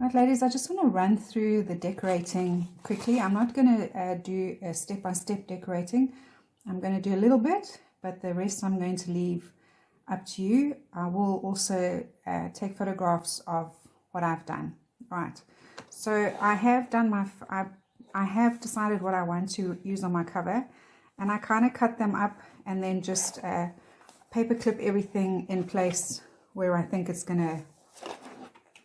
Right, ladies, I just want to run through the decorating quickly. I'm not going to do a step-by-step decorating. I'm going to do a little bit, but the rest I'm going to leave up to you. I will also take photographs of what I've done. Right, so I have done my, I have decided what I want to use on my cover, and I kind of cut them up and then just paper clip everything in place where I think it's going to,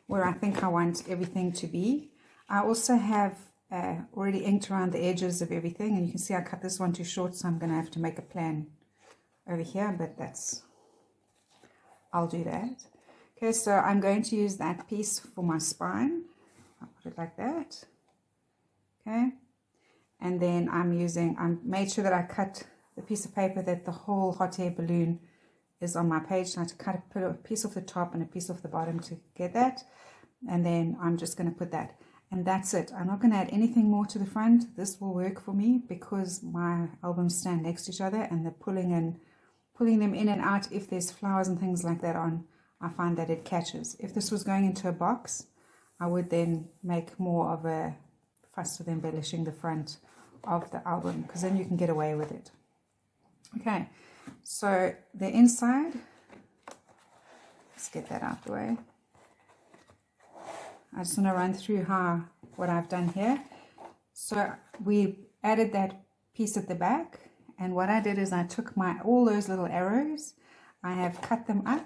where I think I want everything to be. I also have already inked around the edges of everything, and you can see I cut this one too short, so I'm going to have to make a plan over here, but that's, I'll do that. Okay, so I'm going to use that piece for my spine. I'll put it like that. Okay, and then I made sure that I cut the piece of paper that the whole hot air balloon is on my page. So I had to put a piece off the top and a piece off the bottom to get that, and then I'm just going to put that, and that's it. I'm not going to add anything more to the front. This will work for me because my albums stand next to each other, and the pulling them in and out, if there's flowers and things like that on, I find that it catches. If this was going into a box, I would then make more of a fuss with embellishing the front of the album, because then you can get away with it. Okay, so the inside, let's get that out the way. I just want to run through what I've done here. So we added that piece at the back, and what I did is I took all those little arrows, I have cut them up.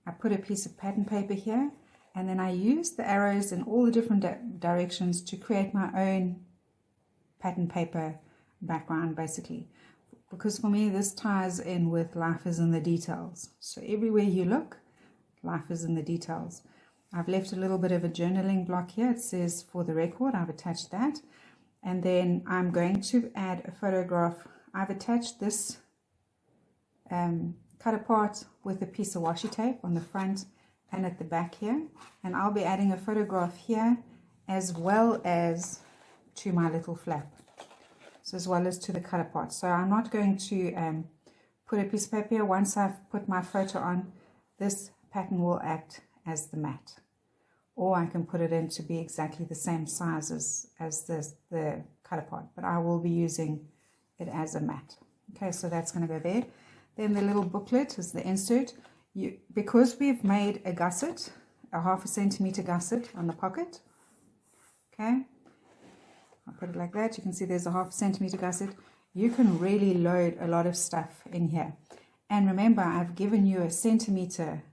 I put a piece of pattern paper here, and then I used the arrows in all the different directions to create my own pattern paper background, basically. Because for me, this ties in with life is in the details. So everywhere you look, life is in the details. I've left a little bit of a journaling block here. It says for the record, I've attached that. And then I'm going to add a photograph. I've attached this cut apart with a piece of washi tape on the front and at the back here. And I'll be adding a photograph here as well as to my little flap. So as well as to the cut apart. So I'm not going to put a piece of paper here. Once I've put my photo on, this pattern will act as the mat. Or I can put it in to be exactly the same size as the cut apart, but I will be using it as a mat. Okay, so that's going to go there. Then the little booklet is the insert. Because we've made a gusset, a 1/2 centimeter gusset on the pocket. Okay, I'll put it like that. You can see there's a 1/2 centimeter gusset. You can really load a lot of stuff in here. And remember, I've given you a centimeter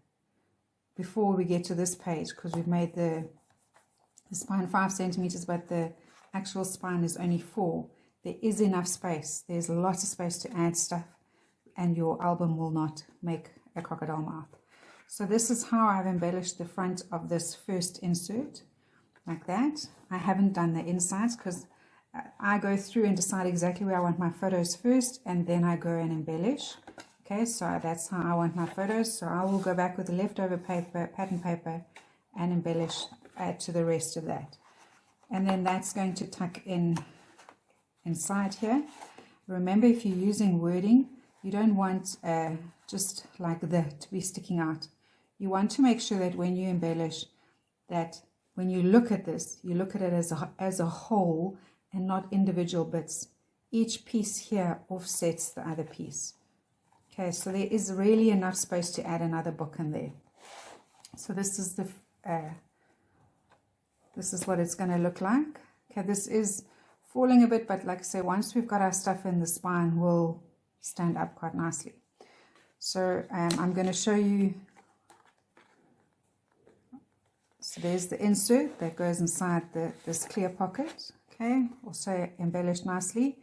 before we get to this page, because we've made the spine 5 centimeters, but the actual spine is only 4. There is enough space. There's lots of space to add stuff, and your album will not make a crocodile mouth. So this is how I've embellished the front of this first insert, like that. I haven't done the insides because I go through and decide exactly where I want my photos first, and then I go and embellish. Okay, so that's how I want my photos. So I will go back with the leftover paper, pattern paper, and embellish, add to the rest of that. And then that's going to tuck in inside here. Remember, if you're using wording, you don't want just like the to be sticking out. You want to make sure that when you embellish, that when you look at this, you look at it as a whole and not individual bits. Each piece here offsets the other piece. Okay, so there is really enough space to add another book in there. So this is what it's going to look like. Okay, this is falling a bit, but like I say, once we've got our stuff in, the spine will stand up quite nicely. So I'm going to show you. So there's the insert that goes inside this clear pocket. Okay, also embellished nicely.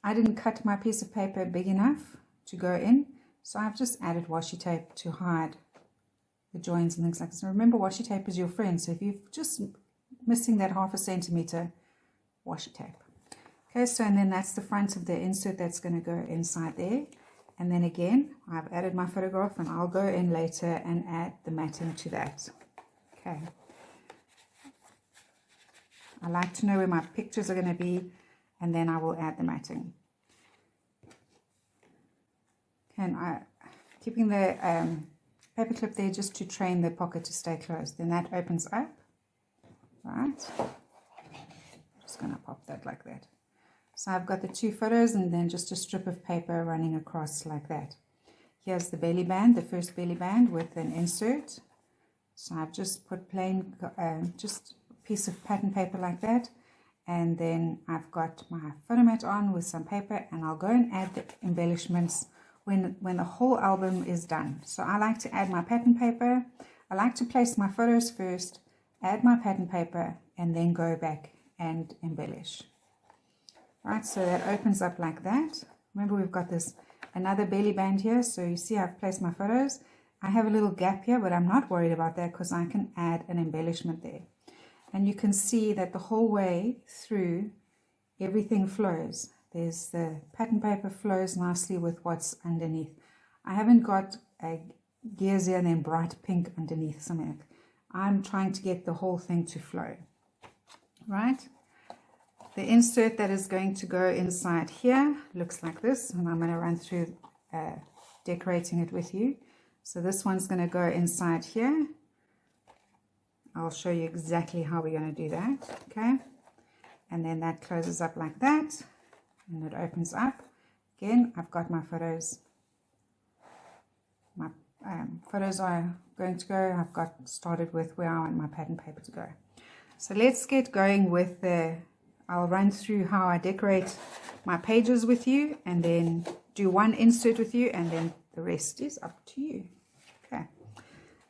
I didn't cut my piece of paper big enough to go in, so I've just added washi tape to hide the joins and things like this. And remember, washi tape is your friend, so if you're just missing that 1/2 centimeter, washi tape. Okay, so and then that's the front of the insert that's going to go inside there. And then again, I've added my photograph, and I'll go in later and add the matting to that. Okay. I like to know where my pictures are going to be, and then I will add the matting. And I'm keeping the paper clip there just to train the pocket to stay closed. Then that opens up, right? Just going to pop that like that. So I've got the two photos and then just a strip of paper running across like that. Here's the belly band, the first belly band with an insert. So I've just put plain, just a piece of pattern paper like that. And then I've got my photo mat on with some paper, and I'll go and add the embellishments when the whole album is done. So I like to add my pattern paper. I like to place my photos first, add my pattern paper, and then go back and embellish. Right, so that opens up like that. Remember, we've got this another belly band here. So you see I've placed my photos. I have a little gap here, but I'm not worried about that because I can add an embellishment there. And you can see that the whole way through, everything flows. There's the pattern paper flows nicely with what's underneath. I haven't got a gears here and then bright pink underneath something like that. I'm trying to get the whole thing to flow. Right? The insert that is going to go inside here looks like this, and I'm going to run through decorating it with you. So this one's going to go inside here. I'll show you exactly how we're going to do that, okay? And then that closes up like that, and it opens up. Again, I've got my photos. My photos are going to go. I've got started with where I want my pattern paper to go. So let's get going with the, I'll run through how I decorate my pages with you, and then do one insert with you, and then the rest is up to you. Okay,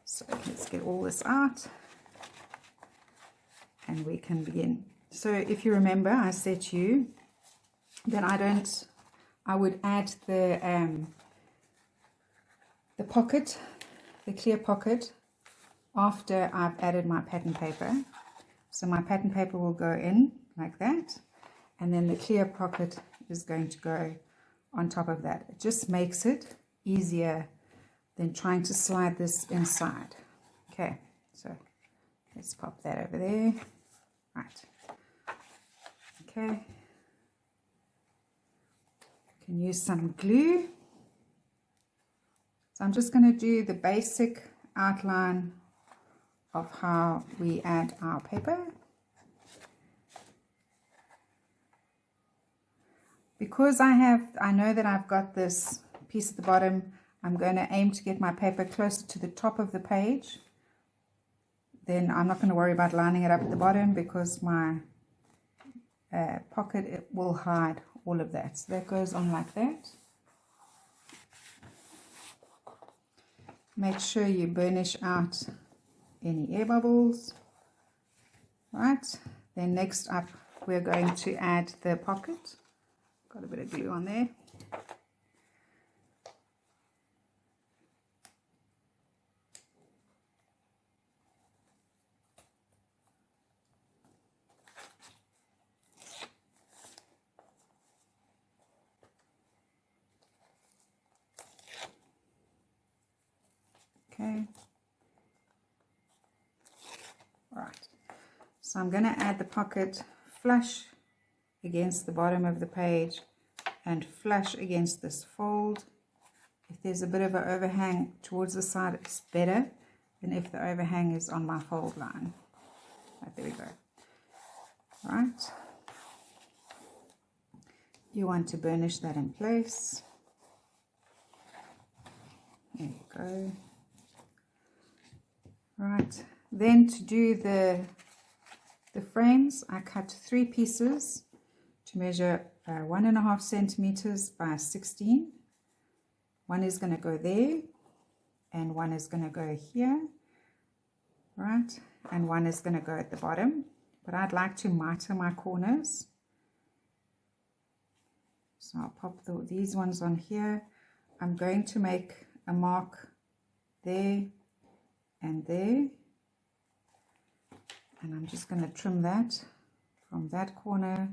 so let's get all this out. And we can begin. So if you remember, I said to you that I would add the pocket, the clear pocket, after I've added my pattern paper. So my pattern paper will go in like that, and then the clear pocket is going to go on top of that. It just makes it easier than trying to slide this inside. Okay, so let's pop that over there. Right. Okay. You can use some glue. So I'm just going to do the basic outline of how we add our paper. Because I know that I've got this piece at the bottom, I'm going to aim to get my paper closer to the top of the page. Then I'm not going to worry about lining it up at the bottom, because my pocket, it will hide all of that. So that goes on like that. Make sure you burnish out any air bubbles. Right, then next up we're going to add the pocket. Got a bit of glue on there. Okay. Right. So I'm going to add the pocket flush against the bottom of the page and flush against this fold. If there's a bit of an overhang towards the side, it's better than if the overhang is on my fold line. Right, there we go. Right. You want to burnish that in place. There you go. Right, then to do the frames, I cut 3 pieces to measure 1.5 centimeters by 16. One is going to go there, and one is going to go here, right, and one is going to go at the bottom. But I'd like to miter my corners, so I'll pop these ones on here. I'm going to make a mark there and there, and I'm just going to trim that from that corner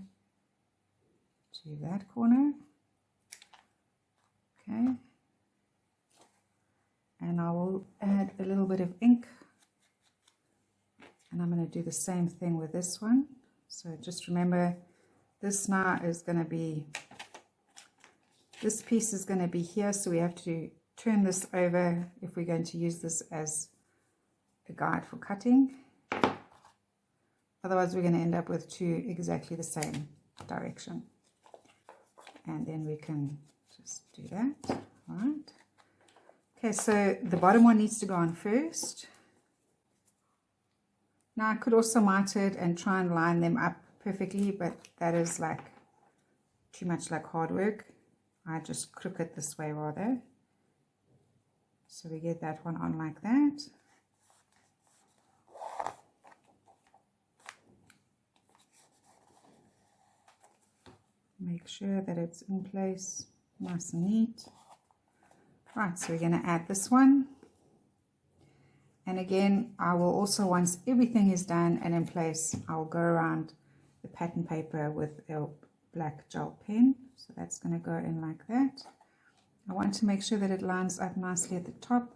to that corner. Okay, and I will add a little bit of ink, and I'm going to do the same thing with this one. So just remember, this now is going to be, this piece is going to be here, so we have to turn this over if we're going to use this as a guide for cutting. Otherwise we're going to end up with two exactly the same direction. And then we can just do that. All right. Okay, so the bottom one needs to go on first. Now I could also miter it and try and line them up perfectly, but that is like too much like hard work. I just crook it this way rather. So we get that one on like that. Make sure that it's in place nice and neat. Right, so we're going to add this one. And again, I will also, once everything is done and in place, I'll go around the pattern paper with a black gel pen. So that's going to go in like that. I want to make sure that it lines up nicely at the top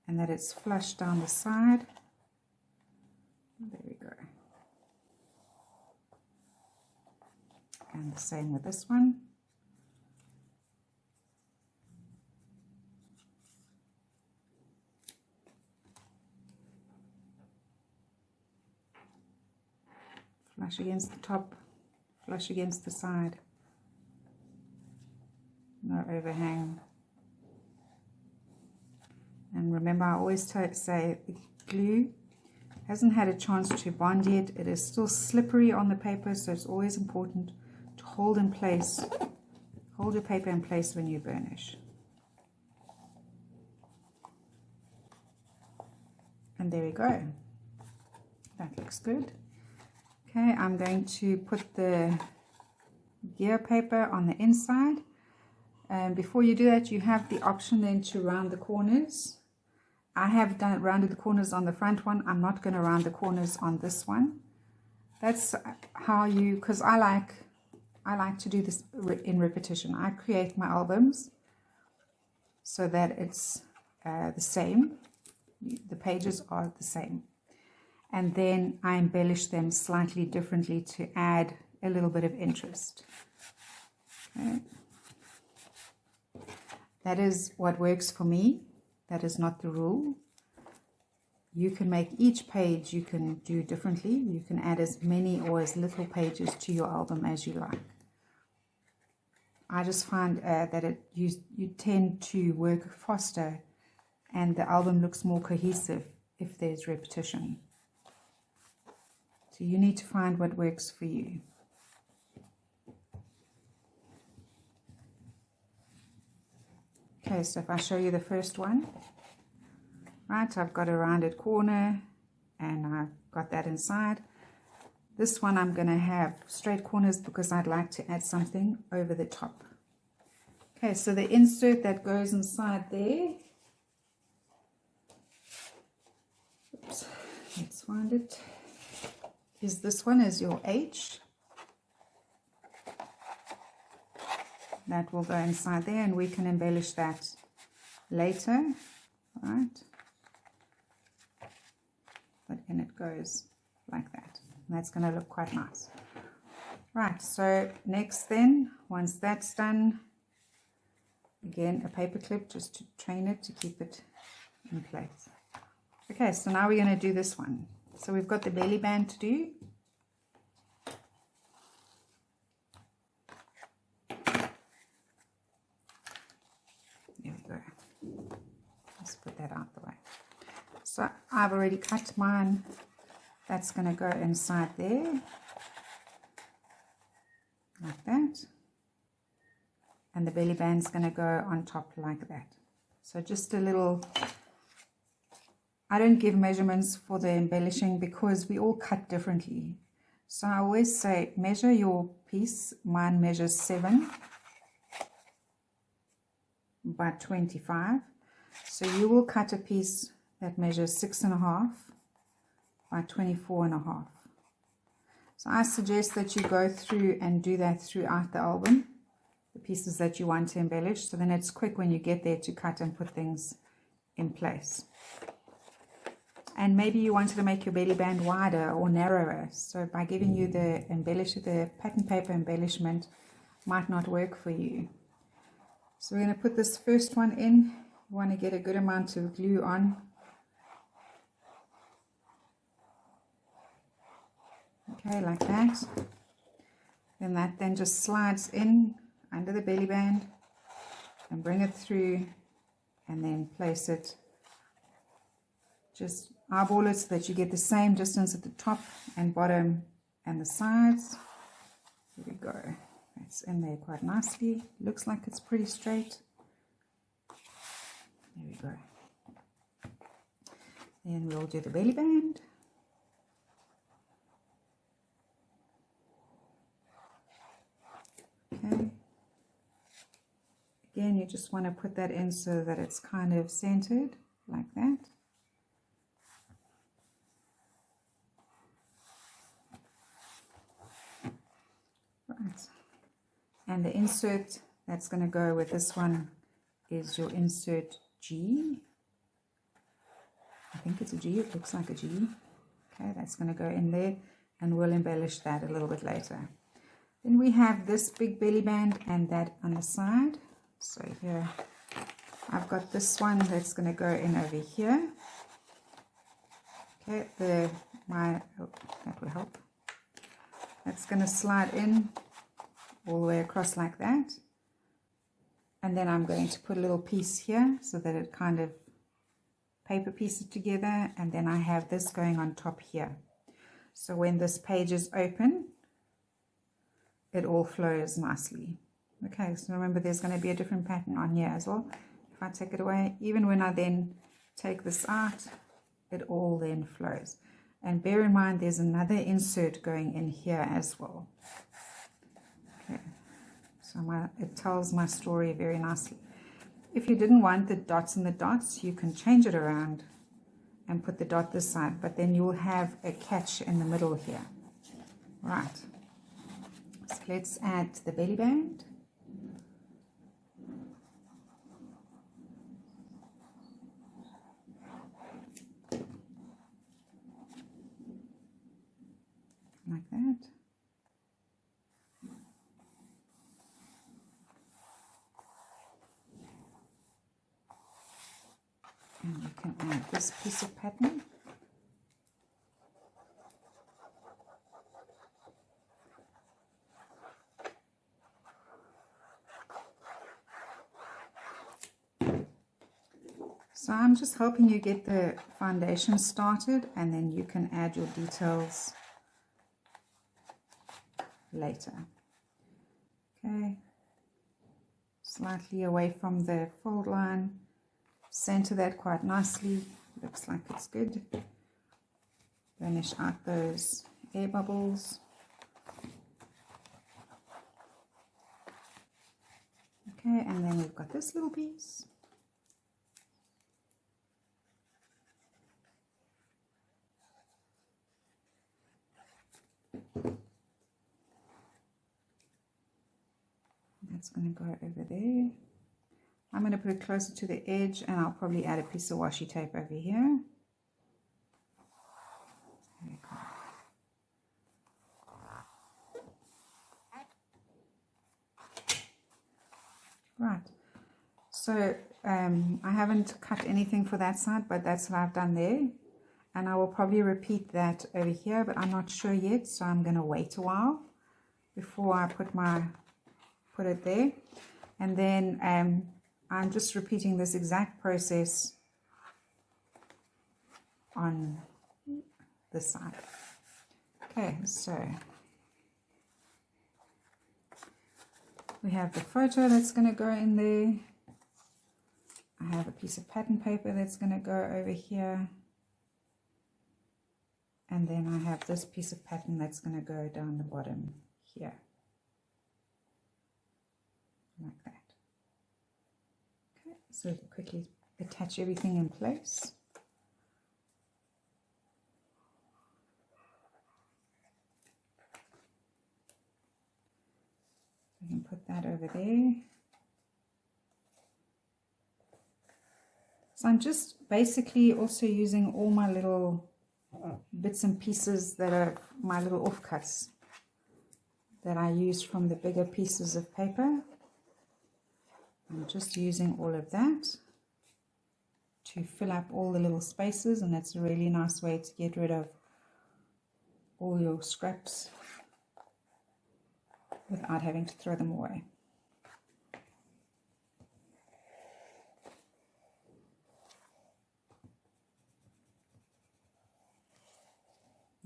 and that it's flush down the side. There we go. And the same with this one. Flush against the top, flush against the side. No overhang. And remember, I always say the glue hasn't had a chance to bond yet. It is still slippery on the paper, so it's always important to hold in place, hold your paper in place when you burnish. And there we go. That looks good. Okay, I'm going to put the gear paper on the inside. And before you do that, you have the option then to round the corners. I have rounded the corners on the front one. I'm not going to round the corners on this one. That's how you, because I like to do this in repetition. I create my albums so that it's the same. The pages are the same. And then I embellish them slightly differently to add a little bit of interest. Okay. That is what works for me. That is not the rule. You can make each page, you can do differently. You can add as many or as little pages to your album as you like. I just find that you tend to work faster and the album looks more cohesive if there's repetition. So you need to find what works for you. Okay, so if I show you the first one, right, I've got a rounded corner and I've got that inside. This one I'm going to have straight corners because I'd like to add something over the top. Okay, so the insert that goes inside there, oops, let's find it, is this one, is your H. That will go inside there and we can embellish that later, right? But in it goes like that. And that's going to look quite nice. Right, so next then, once that's done, again a paper clip just to train it to keep it in place. Okay, so now we're going to do this one. So we've got the belly band to do. There we go. Let's put that out the way. So I've already cut mine. That's going to go inside there. Like that. And the belly band's going to go on top like that. So just a little... I don't give measurements for the embellishing because we all cut differently. So I always say measure your piece. Mine measures 7 by 25. So you will cut a piece that measures 6.5 by 24.5. So I suggest that you go through and do that throughout the album, the pieces that you want to embellish. So then it's quick when you get there to cut and put things in place. And maybe you wanted to make your belly band wider or narrower. So by giving you the pattern paper embellishment might not work for you. So we're going to put this first one in. You want to get a good amount of glue on. Okay, like that. Then that then just slides in under the belly band and bring it through and then place it, just eyeball it so that you get the same distance at the top and bottom and the sides. There we go. That's in there quite nicely. Looks like it's pretty straight. There we go. Then we'll do the belly band. Okay. Again, you just want to put that in so that it's kind of centered like that. Right. And the insert that's going to go with this one is your insert G. I think it's a G, it looks like a G. Okay, that's going to go in there, and we'll embellish that a little bit later. Then we have this big belly band and that on the side. So here I've got this one that's going to go in over here. Okay, that will help. That's going to slide in all the way across like that. And then I'm going to put a little piece here so that it kind of paper piece it together, and then I have this going on top here. So when this page is open, it all flows nicely. Okay, so remember there's going to be a different pattern on here as well. If I take it away, even when I then take this out, it all then flows. And bear in mind there's another insert going in here as well. Okay, so it tells my story very nicely. If you didn't want the dots and the dots, you can change it around and put the dot this side, but then you'll have a catch in the middle here. Right, so let's add the belly band. Like that. And you can add this piece of pattern. So I'm just helping you get the foundation started, and then you can add your details later. Okay, slightly away from the fold line. Center that quite nicely. Looks like it's good. Burnish out those air bubbles. Okay, and then we've got this little piece. That's going to go over there. I'm going to put it closer to the edge, and I'll probably add a piece of washi tape over here. There we go. Right, so I haven't cut anything for that side, but that's what I've done there. And I will probably repeat that over here, but I'm not sure yet, so I'm going to wait a while before I put it there. And then I'm just repeating this exact process on this side. Okay, so we have the photo that's going to go in there. I have a piece of pattern paper that's going to go over here. And then I have this piece of pattern that's going to go down the bottom here. Like that. Okay, so quickly attach everything in place. We can put that over there. So I'm just basically also using all my little bits and pieces that are my little offcuts that I used from the bigger pieces of paper. I'm just using all of that to fill up all the little spaces, and that's a really nice way to get rid of all your scraps without having to throw them away.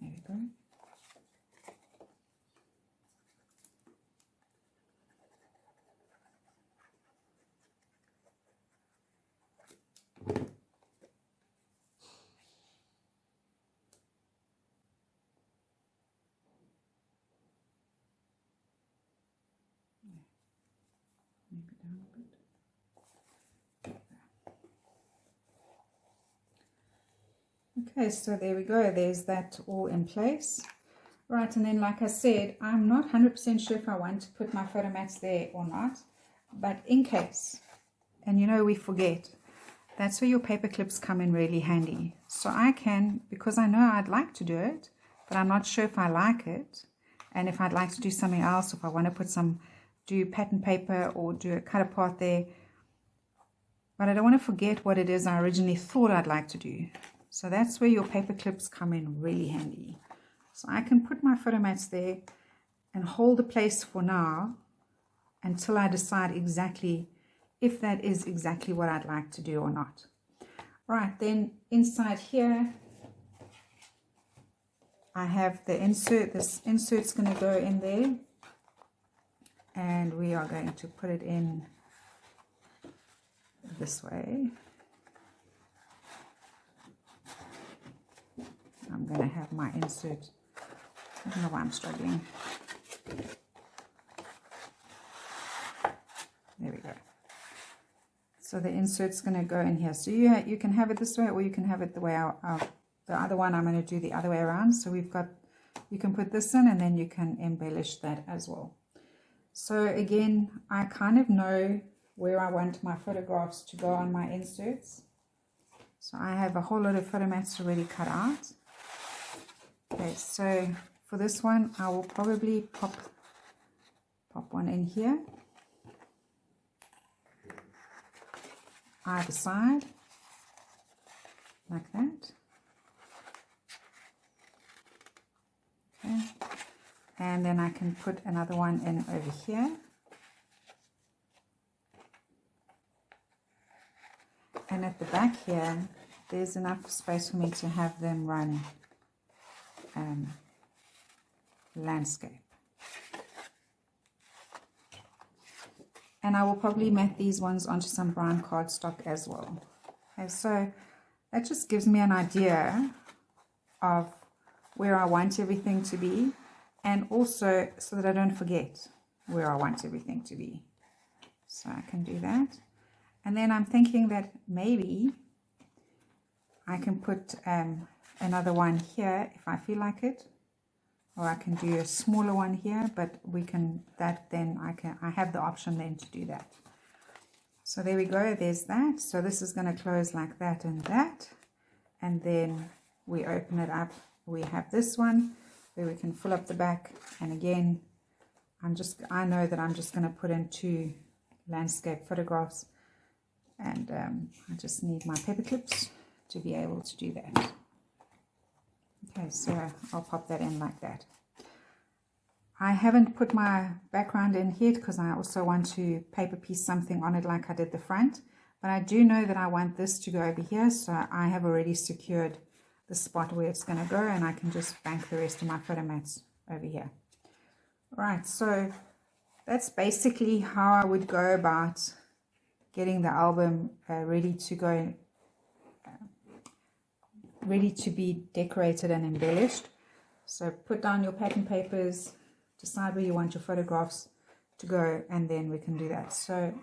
There we go. Okay, so there we go. There's that all in place. Right, and then like I said, I'm not 100% sure if I want to put my photo mats there or not, but in case, and you know we forget, that's where your paper clips come in really handy. So I can, because I know I'd like to do it, but I'm not sure if I like it, and if I'd like to do something else, if I want to put do pattern paper or do a cut apart there, but I don't want to forget what it is I originally thought I'd like to do. So that's where your paper clips come in really handy. So I can put my photo mats there and hold the place for now until I decide exactly if that is exactly what I'd like to do or not. Right, then inside here I have the insert. This insert's going to go in there, and we are going to put it in this way. I'm going to have my insert. I don't know why I'm struggling. There we go. So the insert's going to go in here. So you can have it this way, or you can have it the way the other one. I'm going to do the other way around. So we've got, you can put this in, and then you can embellish that as well. So again, I kind of know where I want my photographs to go on my inserts. So I have a whole lot of photo mats already cut out. Okay, so for this one, I will probably pop one in here, either side, like that. Okay, and then I can put another one in over here. And at the back here, there's enough space for me to have them run landscape. And I will probably mat these ones onto some brown cardstock as well. Okay, so that just gives me an idea of where I want everything to be, and also so that I don't forget where I want everything to be. So I can do that. And then I'm thinking that maybe I can put another one here if I feel like it, or I can do a smaller one here, but I have the option then to do that. So there we go, there's that. So this is going to close like that, and then we open it up. We have this one where we can fill up the back, and again I know that I'm just going to put in 2 landscape photographs, and I just need my paper clips to be able to do that. Okay, so I'll pop that in like that. I haven't put my background in here because I also want to paper piece something on it like I did the front, but I do know that I want this to go over here, so I have already secured the spot where it's going to go, and I can just bank the rest of my photo mats over here. Right, so that's basically how I would go about getting the album ready to go, ready to be decorated and embellished. So put down your pattern papers, decide where you want your photographs to go, and then we can do that. So,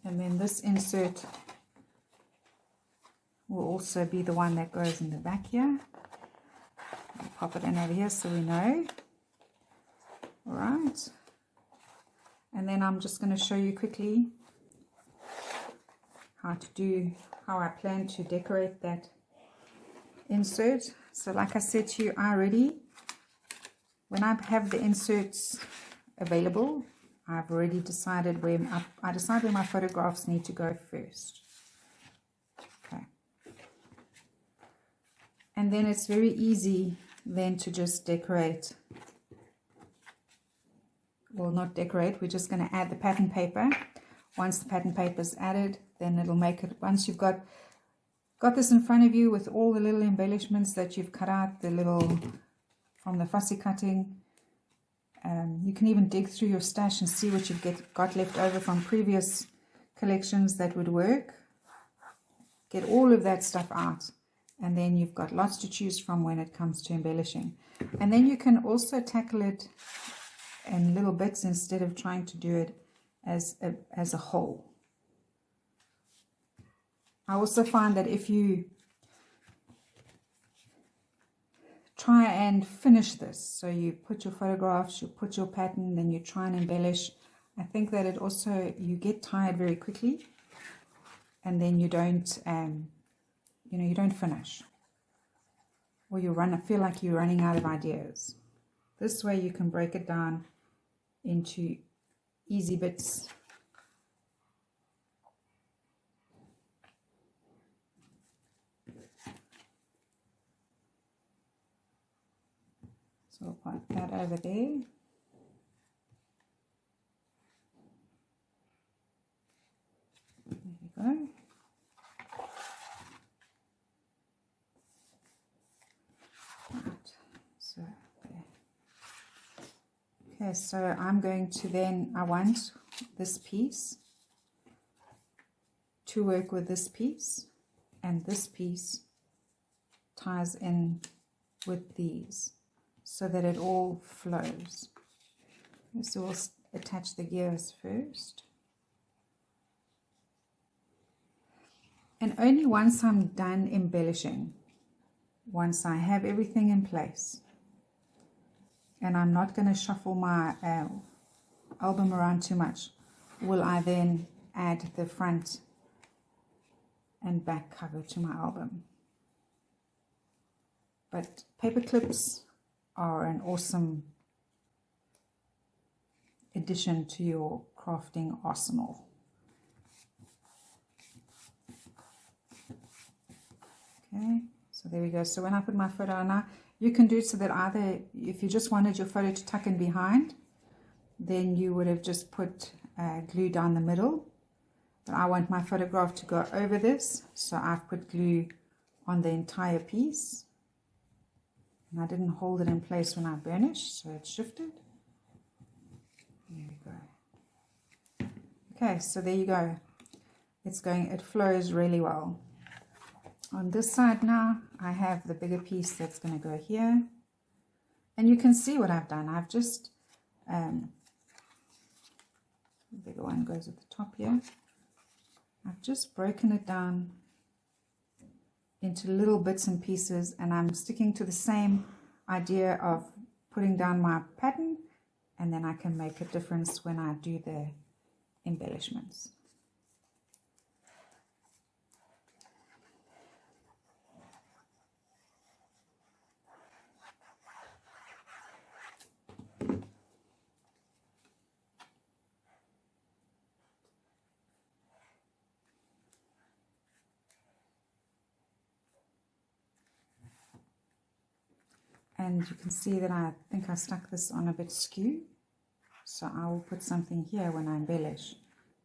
and then this insert will also be the one that goes in the back here. I'll pop it in over here so we know. All right. And then I'm just going to show you quickly how I plan to decorate that insert. So like I said to you already, when I have the inserts available, I've already decided where I decide where my photographs need to go first. Okay. And then it's very easy then to just decorate. Well, not decorate, we're just going to add the pattern paper. Once the pattern paper is added, then it'll make it, once you've got this in front of you with all the little embellishments that you've cut out, the little, from the fussy cutting, you can even dig through your stash and see what you've got left over from previous collections that would work. Get all of that stuff out, and then you've got lots to choose from when it comes to embellishing. And then you can also tackle it in little bits instead of trying to do it as a whole. I also find that if you try and finish this, so you put your photographs, you put your pattern, then you try and embellish, I think that it also, you get tired very quickly, and then you don't, you don't finish, or you feel like you're running out of ideas. This way you can break it down into easy bits. So I'll put that over there. There we go. Right. So there. Okay, so I'm going to then, I want this piece to work with this piece, and this piece ties in with these so that it all flows. So we'll attach the gears first. And only once I'm done embellishing, once I have everything in place, and I'm not going to shuffle my album around too much, will I then add the front and back cover to my album. But paper clips are an awesome addition to your crafting arsenal. Okay, so there we go. So when I put my photo on now, you can do it so that either, if you just wanted your photo to tuck in behind, then you would have just put glue down the middle. But I want my photograph to go over this, so I've put glue on the entire piece. And I didn't hold it in place when I burnished, so it shifted. There we go. Okay, so there you go. It flows really well. On this side now, I have the bigger piece that's going to go here. And you can see what I've done. I've just, the bigger one goes at the top here. I've just broken it down into little bits and pieces, and I'm sticking to the same idea of putting down my pattern, and then I can make a difference when I do the embellishments. And you can see that I think I stuck this on a bit skew, so I will put something here when I embellish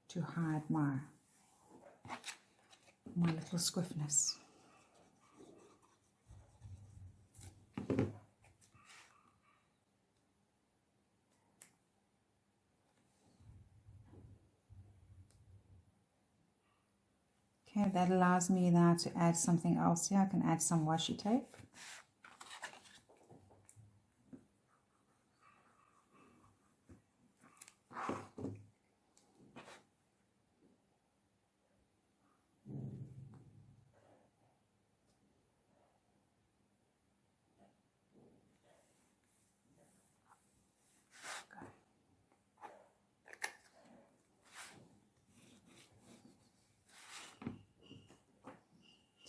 to hide my little squiffness. Okay, that allows me now to add something else here. I can add some washi tape.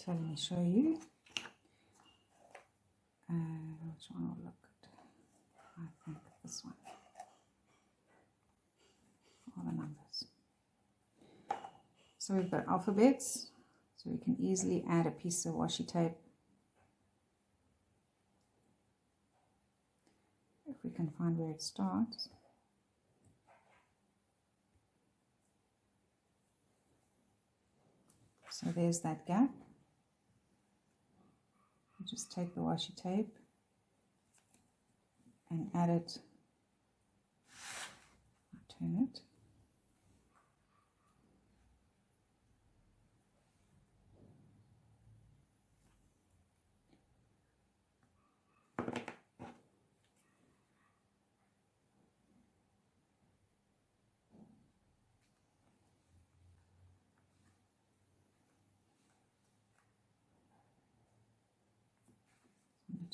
So let me show you. Which one will look good? I think this one. All the numbers. So we've got alphabets, so we can easily add a piece of washi tape we can find where it starts. So there's that gap. Just take the washi tape and add it, turn it.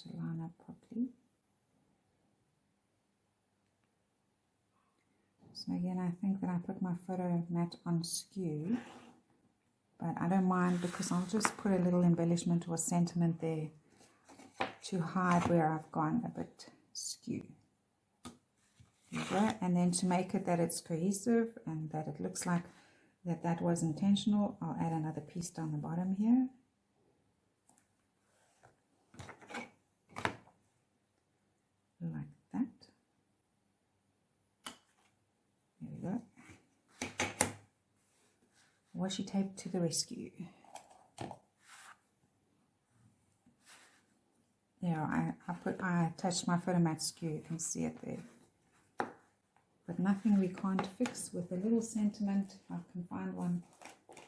To line up properly. So again, I think that I put my photo mat on skew, but I don't mind because I'll just put a little embellishment or sentiment there to hide where I've gone a bit skew. There you go. And then to make it that it's cohesive and that it looks like that was intentional, I'll add another piece down the bottom here. Like that. There we go. Washi tape to the rescue. There, I attached my photo mat skew, you can see it there. But nothing we can't fix with a little sentiment. I can find one.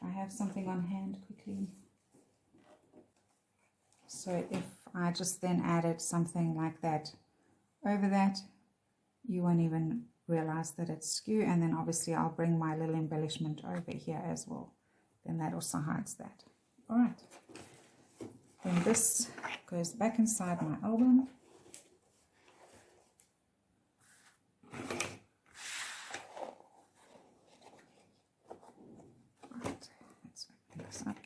I have something on hand quickly. So if I just then added something like that over that, you won't even realize that it's skew, and then obviously I'll bring my little embellishment over here as well. Then that also hides that. All right. Then this goes back inside my album. Right. Let's open this up.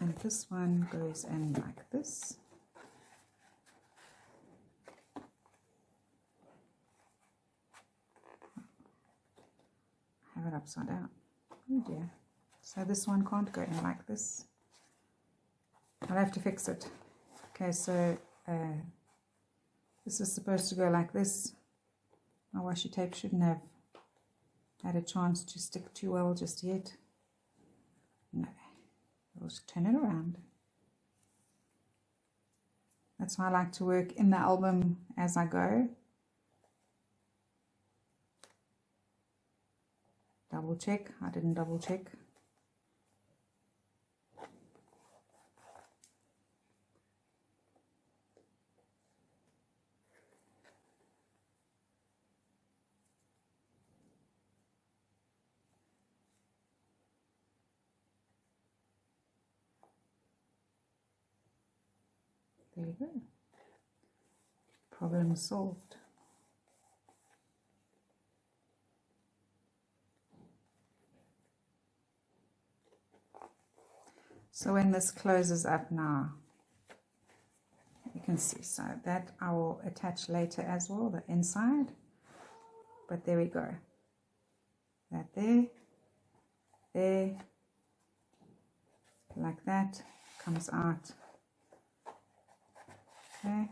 And this one goes in like this. I have it upside down. Oh dear. So this one can't go in like this. I'll have to fix it. Okay, so this is supposed to go like this. My washi tape shouldn't have had a chance to stick too well just yet. No. We'll just turn it around. That's why I like to work in the album as I go. Double check. I didn't double check. There you go. Problem solved. So when this closes up now, you can see, so that I will attach later as well, the inside. But there we go. That there, like that, comes out. Okay,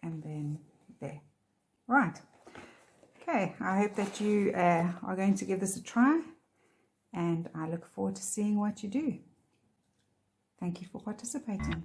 and then there. Right. Okay, I hope that you are going to give this a try, and I look forward to seeing what you do. Thank you for participating.